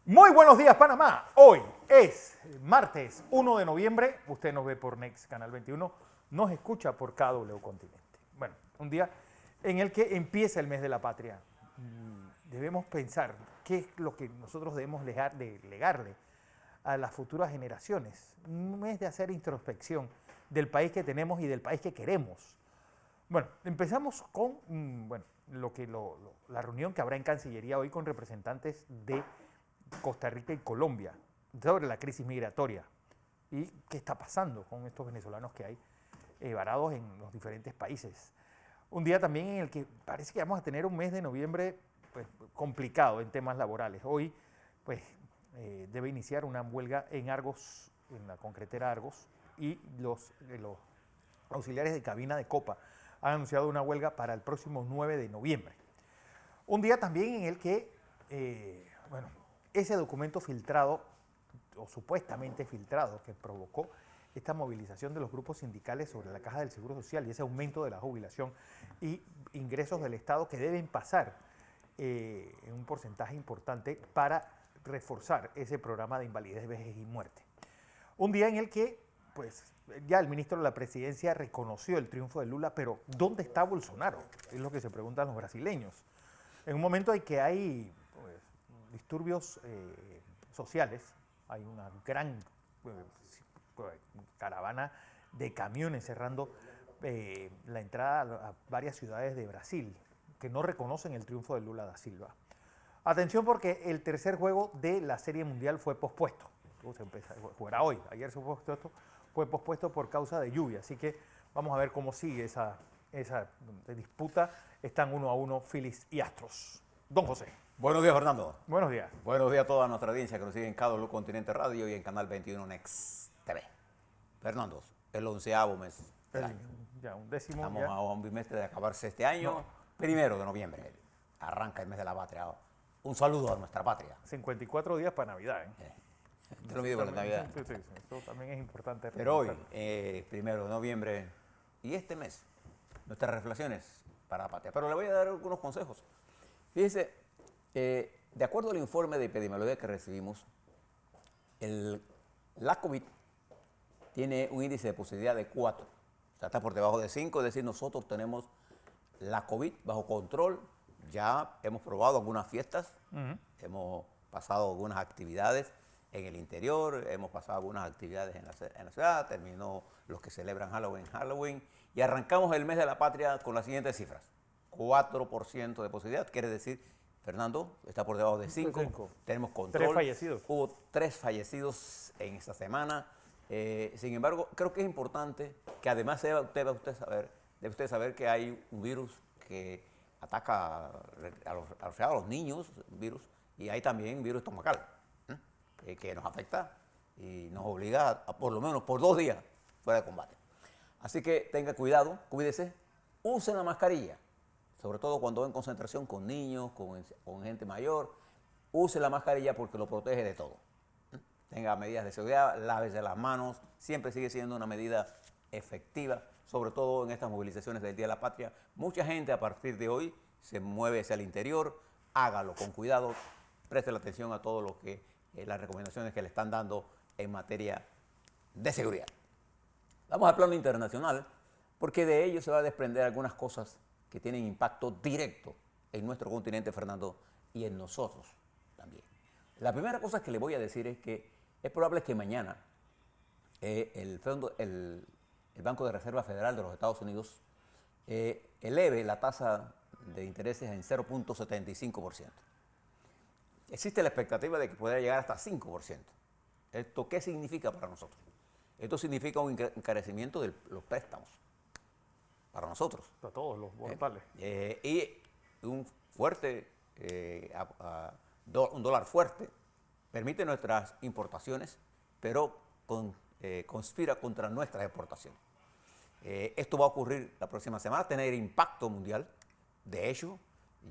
Muy buenos días, Panamá. Hoy es martes 1 de noviembre. Usted nos ve por Next Canal 21, nos escucha por KW Continente. Bueno, un día en el que empieza el mes de la patria. Debemos pensar qué es lo que nosotros debemos legarle a las futuras generaciones. Un mes de hacer introspección del país que tenemos y del país que queremos. Bueno, empezamos con la reunión que habrá en Cancillería hoy con representantes de Costa Rica y Colombia sobre la crisis migratoria y qué está pasando con estos venezolanos que hay varados en los diferentes países. Un día también en el que parece que vamos a tener un mes de noviembre pues, complicado en temas laborales. Hoy pues, debe iniciar una huelga en Argos, en la concretera Argos, y los auxiliares de cabina de Copa han anunciado una huelga para el próximo 9 de noviembre. Un día también en el que, ese documento filtrado, o supuestamente filtrado, que provocó esta movilización de los grupos sindicales sobre la caja del Seguro Social y ese aumento de la jubilación y ingresos del Estado que deben pasar en un porcentaje importante para reforzar ese programa de invalidez, vejez y muerte. Un día en el que, pues, ya el ministro de la Presidencia reconoció el triunfo de Lula, pero ¿dónde está Bolsonaro? Es lo que se preguntan los brasileños. En un momento en que hay disturbios sociales, hay una gran caravana de camiones cerrando la entrada a varias ciudades de Brasil que no reconocen el triunfo de Lula da Silva. Atención porque el tercer juego de la Serie Mundial fue pospuesto. Se jugará hoy, ayer fue pospuesto por causa de lluvia, así que vamos a ver cómo sigue esa disputa. Están 1-1 Phillies y Astros. Don José. Buenos días, Fernando. Buenos días. Buenos días a toda nuestra audiencia que nos sigue en KW Continente Radio y en Canal 21 Next TV. Fernando, el 11º mes del año. Ya, un décimo. Estamos ya a un bimestre de acabarse este año. Primero de noviembre. Arranca el mes de la patria. Un saludo a nuestra patria. 54 días para Navidad. Te lo mido con la Navidad. Sí, esto también es importante. Pero hoy, primero de noviembre, y este mes, nuestras reflexiones para la patria. Pero le voy a dar algunos consejos. Fíjese, de acuerdo al informe de epidemiología que recibimos, la COVID tiene un índice de positividad de 4. O sea, está por debajo de 5, es decir, nosotros tenemos la COVID bajo control. Ya hemos probado algunas fiestas, hemos pasado algunas actividades en el interior, hemos pasado algunas actividades en la ciudad, terminó los que celebran Halloween, y arrancamos el mes de la patria con las siguientes cifras. 4% de positividad, quiere decir, Fernando, está por debajo de 5, tenemos control. 3 fallecidos. Hubo 3 fallecidos en esta semana. Sin embargo, creo que es importante que además debe usted saber que hay un virus que ataca a los niños, y hay también virus estomacal, que nos afecta y nos obliga a por lo menos por 2 días fuera de combate. Así que tenga cuidado, cuídese, use la mascarilla, sobre todo cuando va en concentración con niños, con gente mayor, use la mascarilla porque lo protege de todo. Tenga medidas de seguridad, lávese las manos, siempre sigue siendo una medida efectiva, sobre todo en estas movilizaciones del Día de la Patria. Mucha gente a partir de hoy se mueve hacia el interior, hágalo con cuidado, preste la atención a todo lo que las recomendaciones que le están dando en materia de seguridad. Vamos al plano internacional, porque de ello se va a desprender algunas cosas que tienen impacto directo en nuestro continente, Fernando, y en nosotros también. La primera cosa que le voy a decir es que es probable que mañana el Banco de Reserva Federal de los Estados Unidos eleve la tasa de intereses en 0.75%. Existe la expectativa de que pueda llegar hasta 5%. ¿Esto qué significa para nosotros? Esto significa un encarecimiento de los préstamos para nosotros. Para todos los mortales. Y un dólar fuerte permite nuestras importaciones, pero conspira contra nuestras exportaciones. Esto va a ocurrir la próxima semana, tener impacto mundial. De hecho,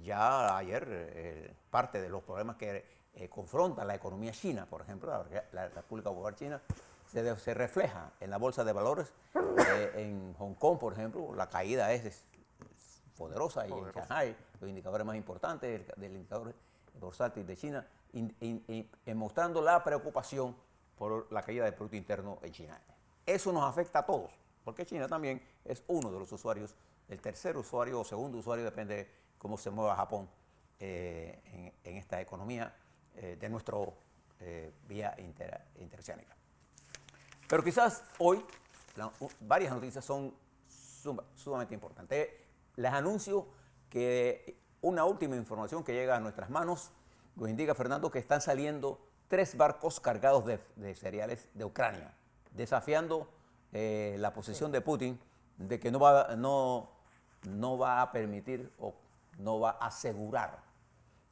ya ayer parte de los problemas que confronta la economía china, por ejemplo, la República Popular China, se refleja en la bolsa de valores. En Hong Kong, por ejemplo, la caída es poderosa, y en Shanghai los indicadores más importantes del indicador bursátil de China, mostrando la preocupación por la caída del Producto Interno en China. Eso nos afecta a todos, porque China también es uno de los usuarios, el tercer usuario o segundo usuario, depende de cómo se mueva Japón en esta economía de nuestro vía interoceánica. Pero quizás hoy varias noticias son sumamente importantes. Les anuncio que una última información que llega a nuestras manos nos indica, Fernando, que están saliendo 3 barcos cargados de cereales de Ucrania, desafiando la posición de Putin de que no va a permitir o no va a asegurar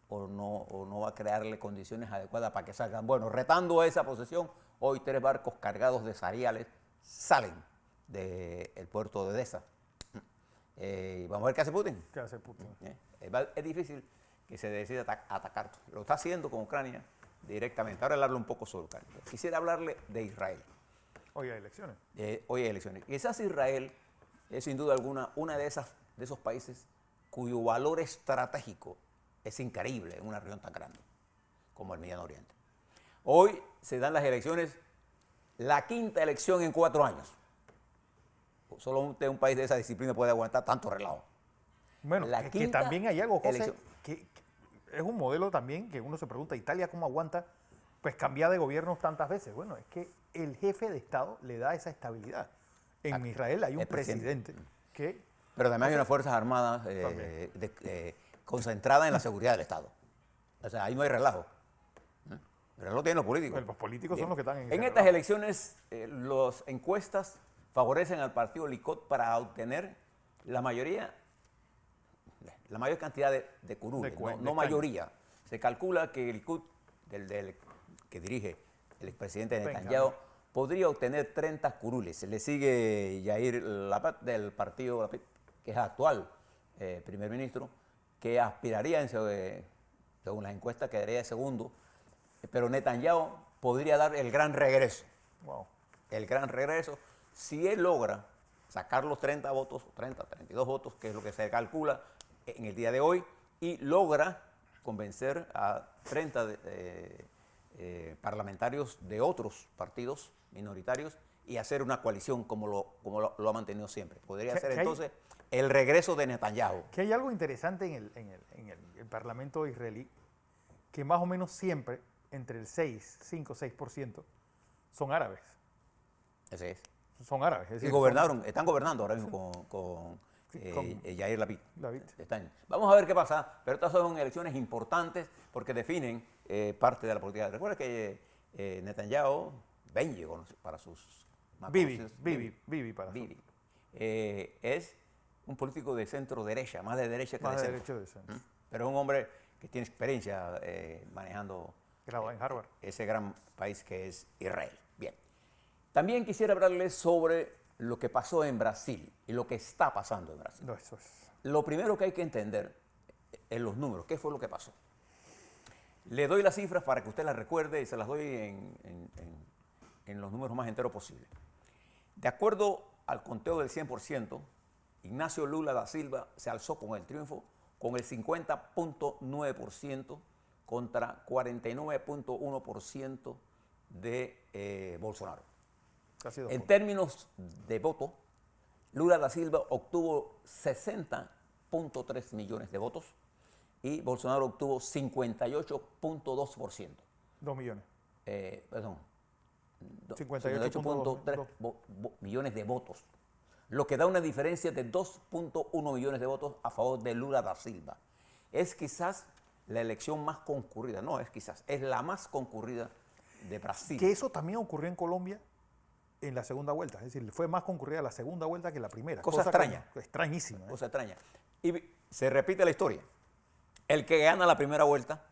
o no va a crearle condiciones adecuadas para que salgan. Bueno, retando esa posición, hoy 3 barcos cargados de cereales salen del puerto de Odesa. Vamos a ver qué hace Putin. ¿Qué hace Putin? Es difícil que se decida atacar. Lo está haciendo con Ucrania directamente. Ahora le hablo un poco sobre Ucrania. Quisiera hablarle de Israel. Hoy hay elecciones. Hoy hay elecciones. Quizás Israel es sin duda alguna una de esos países cuyo valor estratégico es increíble en una región tan grande como el Mediano Oriente. Hoy se dan las elecciones, la 5ª elección en 4 años. Solo un país de esa disciplina puede aguantar tanto relajo. Bueno, que también hay algo, José, que es un modelo también que uno se pregunta, ¿Italia cómo aguanta pues cambiar de gobierno tantas veces? Bueno, es que el jefe de Estado le da esa estabilidad. En Israel hay un presidente que... Pero además hay unas fuerzas armadas concentradas en la seguridad del Estado. O sea, ahí no hay relajo. El relajo tienen los políticos. Los políticos son los que están en estas elecciones, las encuestas favorecen al partido Likud para obtener la mayor cantidad de curules, no mayoría. Se calcula que el Likud, que dirige el expresidente Netanyahu, podría obtener 30 curules. Se le sigue Yair Lapid del partido Lapid, que es actual primer ministro, que aspiraría, según las encuestas, quedaría de segundo, pero Netanyahu podría dar el gran regreso. Wow. El gran regreso, si él logra sacar los 30 votos, 32 votos, que es lo que se calcula en el día de hoy, y logra convencer a 30 parlamentarios de otros partidos minoritarios y hacer una coalición como lo ha mantenido siempre. Podría ser entonces el regreso de Netanyahu. Que hay algo interesante en el Parlamento israelí, que más o menos siempre entre el 5-6% son árabes. Ese es. Son árabes. Es decir, están gobernando ahora mismo con Yair Lapid. Lapid. Vamos a ver qué pasa, pero estas son elecciones importantes porque definen parte de la política. Recuerda que Netanyahu, Benji para sus más Bibi para Bibi, es un político de centro derecha, más de derecha que de centro. Pero es un hombre que tiene experiencia manejando en Harvard. Ese gran país que es Israel. Bien. También quisiera hablarles sobre lo que pasó en Brasil y lo que está pasando en Brasil. No, eso es. Lo primero que hay que entender en los números, ¿qué fue lo que pasó? Le doy las cifras para que usted las recuerde y se las doy en los números más enteros posibles. De acuerdo al conteo del 100%, Ignacio Lula da Silva se alzó con el triunfo con el 50.9% contra 49.1% de Bolsonaro. En términos de voto, Lula da Silva obtuvo 60.3 millones de votos y Bolsonaro obtuvo 58.2%. 2 millones. Perdón. 58.3 millones de votos, lo que da una diferencia de 2.1 millones de votos a favor de Lula da Silva. Es quizás la elección más concurrida, no es quizás, es la más concurrida de Brasil. Que eso también ocurrió en Colombia en la segunda vuelta, es decir, fue más concurrida la segunda vuelta que la primera. Cosa extraña. Extrañísima. Cosa extraña. Y se repite la historia. El que gana la primera vuelta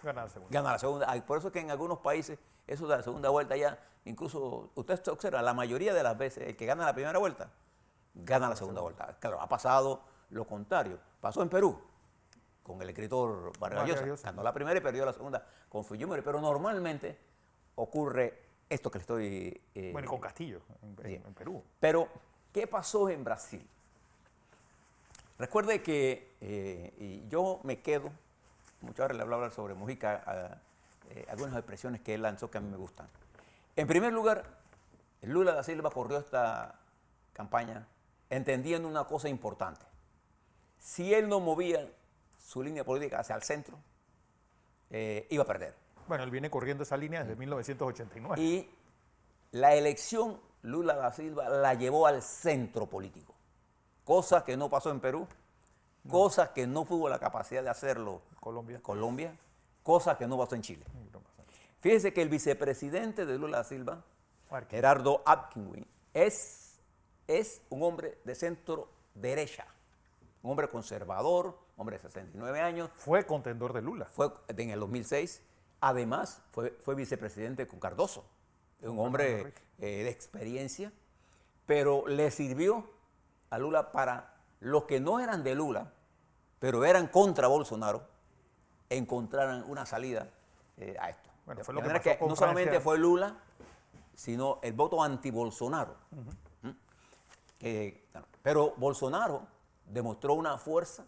gana la segunda. Gana la segunda. Por eso es que en algunos países, eso de la segunda vuelta ya, incluso usted observa, la mayoría de las veces, el que gana la primera vuelta, gana la segunda vuelta. Claro, ha pasado lo contrario. Pasó en Perú, con el escritor Vargas Llosa. Ganó la primera y perdió la segunda con Fujimori. Pero normalmente ocurre esto que le estoy... bueno, y con Castillo, en Perú. Pero, ¿qué pasó en Brasil? Recuerde que y yo me quedo mucho ahora le voy a hablar sobre Mujica, algunas expresiones que él lanzó que a mí me gustan. En primer lugar, Lula da Silva corrió esta campaña entendiendo una cosa importante. Si él no movía su línea política hacia el centro, iba a perder. Bueno, él viene corriendo esa línea desde 1989. Y la elección Lula da Silva la llevó al centro político, cosa que no pasó en Perú, cosa que no tuvo la capacidad de hacerlo Colombia, cosa que no pasó en Chile. Fíjense que el vicepresidente de Lula da Silva, Gerardo Apkinwin, es un hombre de centro derecha, un hombre conservador, hombre de 69 años. Fue contendor de Lula. Fue en el 2006. Además, fue vicepresidente con Cardoso, un hombre de experiencia, pero le sirvió a Lula para los que no eran de Lula, pero eran contra Bolsonaro, encontraran una salida a esto. Bueno, de fue lo que manera pasó que con no solamente Francia. fue Lula, sino el voto anti-Bolsonaro. Pero Bolsonaro demostró una fuerza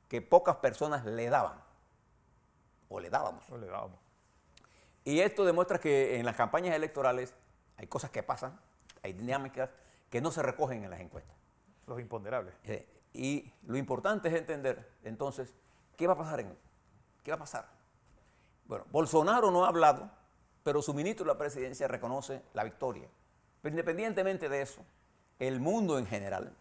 que pocas personas le daban, o le dábamos. No le dábamos. Y esto demuestra que en las campañas electorales hay cosas que pasan, hay dinámicas que no se recogen en las encuestas. Los imponderables. Y lo importante es entender, entonces, ¿qué va a pasar? ¿Qué va a pasar? Bueno, Bolsonaro no ha hablado, pero su ministro de la presidencia reconoce la victoria. Pero independientemente de eso, el mundo en general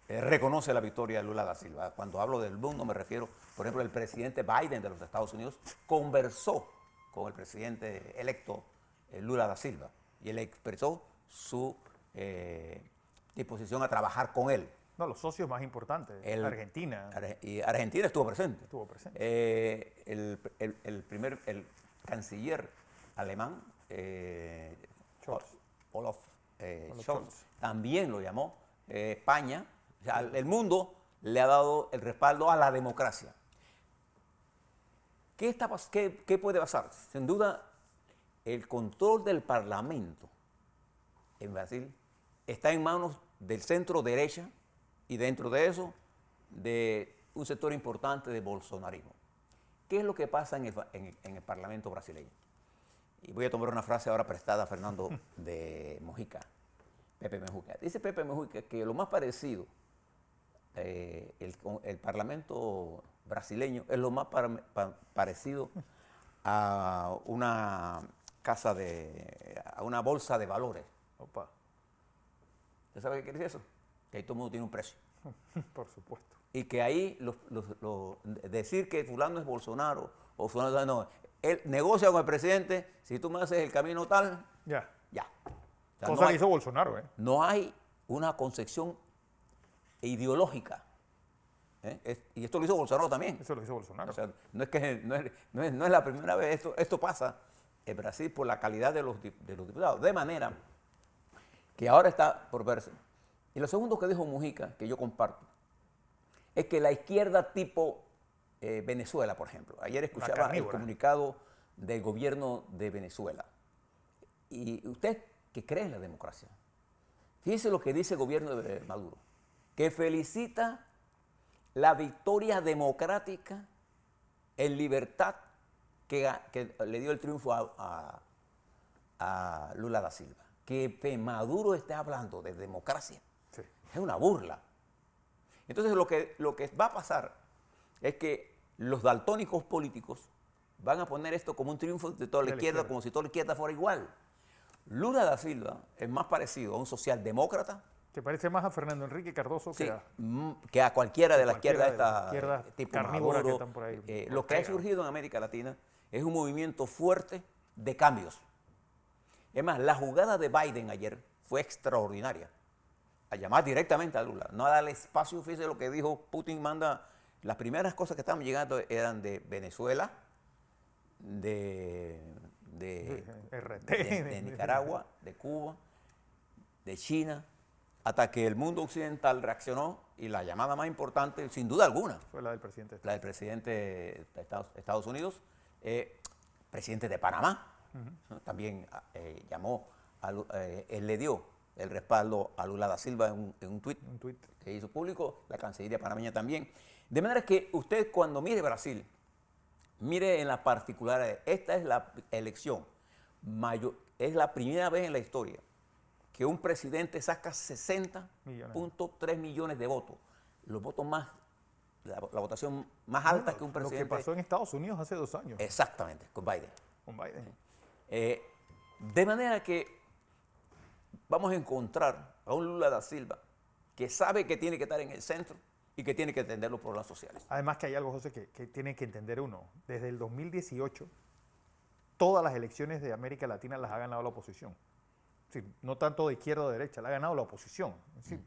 reconoce la victoria de Lula da Silva. Cuando hablo del mundo me refiero, por ejemplo, el presidente Biden de los Estados Unidos conversó con el presidente electo Lula da Silva y él expresó su disposición a trabajar con él. No, los socios más importantes, Argentina. Y Argentina estuvo presente. Estuvo presente. El canciller alemán, Olaf Scholz, también lo llamó. España, o sea, el mundo le ha dado el respaldo a la democracia. ¿Qué puede pasar? Sin duda, el control del Parlamento en Brasil está en manos del centro derecha y dentro de eso, de un sector importante de bolsonarismo. ¿Qué es lo que pasa en el Parlamento brasileño? Y voy a tomar una frase ahora prestada a Fernando de Mujica, Pepe Mujica. Dice Pepe Mujica que lo más parecido, el Parlamento brasileño es lo más parecido a una a una bolsa de valores. Opa. ¿Usted sabe qué quiere decir eso? Que ahí todo el mundo tiene un precio. Por supuesto. Y que ahí decir que fulano es Bolsonaro o fulano no, él negocia con el presidente, si tú me haces el camino tal, Ya. ya. O sea, Cosa que hizo Bolsonaro, ¿eh? No hay una concepción ideológica. Y esto lo hizo Bolsonaro también. Eso lo hizo Bolsonaro. O sea, no es la primera vez, esto pasa en Brasil por la calidad de los diputados. De manera que ahora está por verse. Y lo segundo que dijo Mujica, que yo comparto, es que la izquierda tipo Venezuela, por ejemplo. Ayer escuchaba el comunicado del gobierno de Venezuela. Y usted que cree en la democracia, fíjese lo que dice el gobierno de Maduro, que felicita la victoria democrática en libertad que le dio el triunfo a Lula da Silva. Que Maduro esté hablando de democracia, sí, es una burla. Entonces lo que va a pasar es que los daltónicos políticos van a poner esto como un triunfo de toda la izquierda, como si toda la izquierda fuera igual. Lula da Silva es más parecido a un socialdemócrata. ¿Te parece más a Fernando Enrique Cardoso sí, que a cualquiera de la izquierda, tipo carnívora Maduro, que están por ahí? Lo que ha surgido en América Latina es un movimiento fuerte de cambios. Es más, la jugada de Biden ayer fue extraordinaria. A llamar directamente a Lula, no a darle espacio. Fíjese lo que dijo Putin, las primeras cosas que estaban llegando eran de Venezuela, de Nicaragua, de Cuba, de China, hasta que el mundo occidental reaccionó y la llamada más importante, sin duda alguna, fue la del presidente. La del presidente de Estados Unidos, presidente de Panamá, ¿no? También llamó, él le dio el respaldo a Lula da Silva en un tuit que hizo público, la Cancillería panameña también. De manera que usted cuando mire Brasil, mire en la particularidad, esta es la elección mayor, es la primera vez en la historia que un presidente saca 60.3 millones de votos, los votos más, la votación más alta que un presidente. Lo que pasó en Estados Unidos hace 2 años. Exactamente, con Biden. Con Biden. De manera que vamos a encontrar a un Lula da Silva que sabe que tiene que estar en el centro y que tiene que atender los problemas sociales. Además que hay algo, José, que tiene que entender uno. Desde el 2018, todas las elecciones de América Latina las ha ganado la oposición. Es decir, no tanto de izquierda o de derecha, la ha ganado la oposición. Es decir,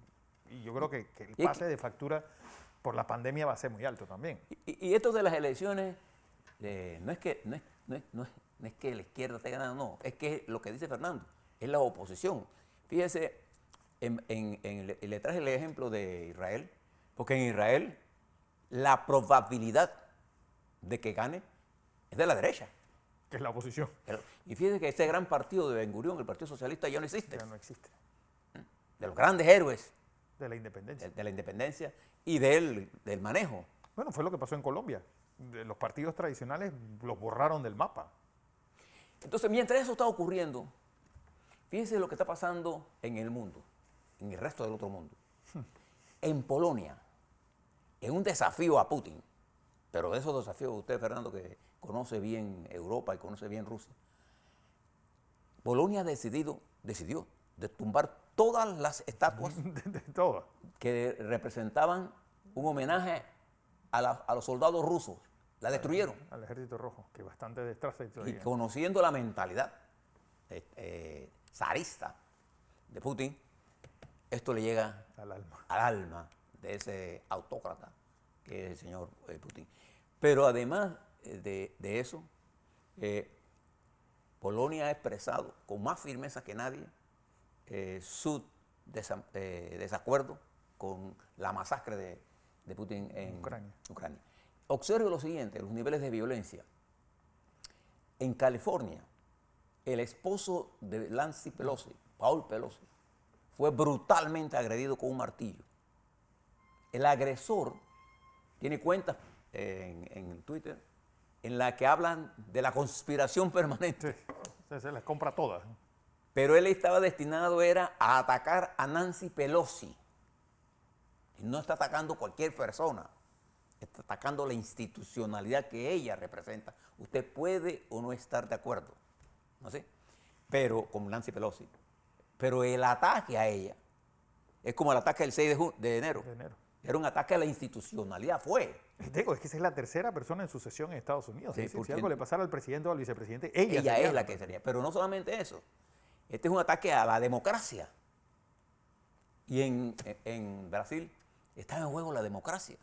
y yo creo que el pase de factura por la pandemia va a ser muy alto también. Y esto de las elecciones, no es que la izquierda esté ganando, no, es que lo que dice Fernando, es la oposición. Fíjese, le traje el ejemplo de Israel, porque en Israel la probabilidad de que gane es de la derecha. Que es la oposición. Y fíjese que este gran partido de Ben Gurión, el Partido Socialista, ya no existe. Ya no existe. De los grandes héroes De la independencia. de la independencia y del manejo. Bueno, fue lo que pasó en Colombia. Los partidos tradicionales los borraron del mapa. Entonces, mientras eso está ocurriendo, fíjense lo que está pasando en el mundo, en el resto del otro mundo. En Polonia, en un desafío a Putin, pero de esos desafíos, usted, Fernando, que conoce bien Europa y conoce bien Rusia, Polonia decidió de tumbar todas las estatuas De todas. que representaban un homenaje a los soldados rusos. La destruyeron. Al Ejército Rojo, que bastante destreza Y todavía. conociendo la mentalidad zarista de Putin, esto le llega Al alma. al alma de ese autócrata que es el señor Putin. Pero además de eso, Polonia ha expresado con más firmeza que nadie su desacuerdo con la masacre de Putin en Ucrania. Observe lo siguiente, los niveles de violencia. En California, el esposo de Nancy Pelosi, Paul Pelosi, fue brutalmente agredido con un martillo. El agresor tiene cuentas en Twitter en la que hablan de la conspiración permanente. Sí, se las compra todas. Pero él estaba destinado era a atacar a Nancy Pelosi. Y no está atacando cualquier persona. Está atacando la institucionalidad que ella representa. Usted puede o no estar de acuerdo, ¿no sé? Pero, con Nancy Pelosi. Pero el ataque a ella es como el ataque del 6 de enero. Era un ataque a la institucionalidad, fue. Digo, es que esa es la tercera persona en sucesión en Estados Unidos. Sí, Si algo le pasara al presidente o al vicepresidente, ella es sería la que sería. Pero no solamente eso. Este es un ataque a la democracia. Y en Brasil está en juego la democracia.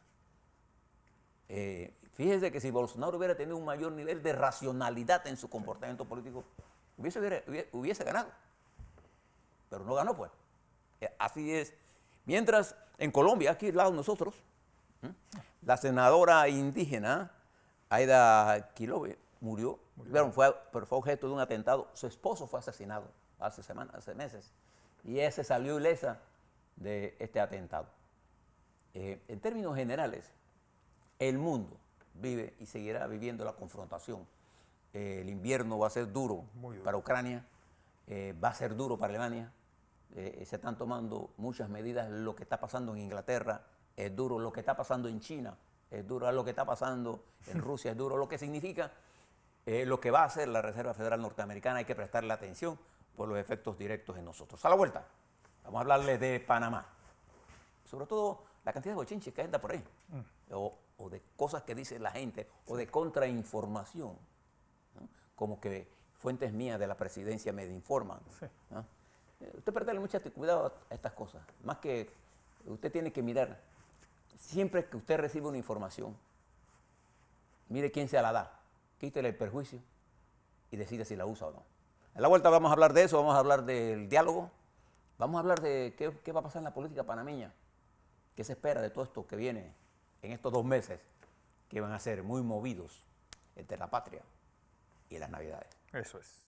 Fíjese que si Bolsonaro hubiera tenido un mayor nivel de racionalidad en su comportamiento político, hubiese ganado. Pero no ganó, pues. Así es. Mientras, en Colombia, aquí al lado de nosotros, la senadora indígena Aida Quilobe murió. Pero fue objeto de un atentado. Su esposo fue asesinado hace meses. Y ella se salió ilesa de este atentado. En términos generales, el mundo vive y seguirá viviendo la confrontación. El invierno va a ser duro para Ucrania, va a ser duro para Alemania. Se están tomando muchas medidas. Lo que está pasando en Inglaterra es duro, lo que está pasando en China es duro, lo que está pasando en Rusia es duro, lo que significa lo que va a hacer la Reserva Federal Norteamericana. Hay que prestarle atención por los efectos directos en nosotros. A la vuelta, vamos a hablarles de Panamá, sobre todo la cantidad de bochinches que anda por ahí, o de cosas que dice la gente, o de contrainformación, ¿no? Como que fuentes mías de la presidencia me informan. ¿No? Usted perderle mucho cuidado a estas cosas, más que usted tiene que mirar, siempre que usted recibe una información, mire quién se la da, quítele el perjuicio y decide si la usa o no. En la vuelta vamos a hablar de eso, vamos a hablar del diálogo, vamos a hablar de qué va a pasar en la política panameña, qué se espera de todo esto que viene en estos 2 meses, que van a ser muy movidos entre la patria y las navidades. Eso es.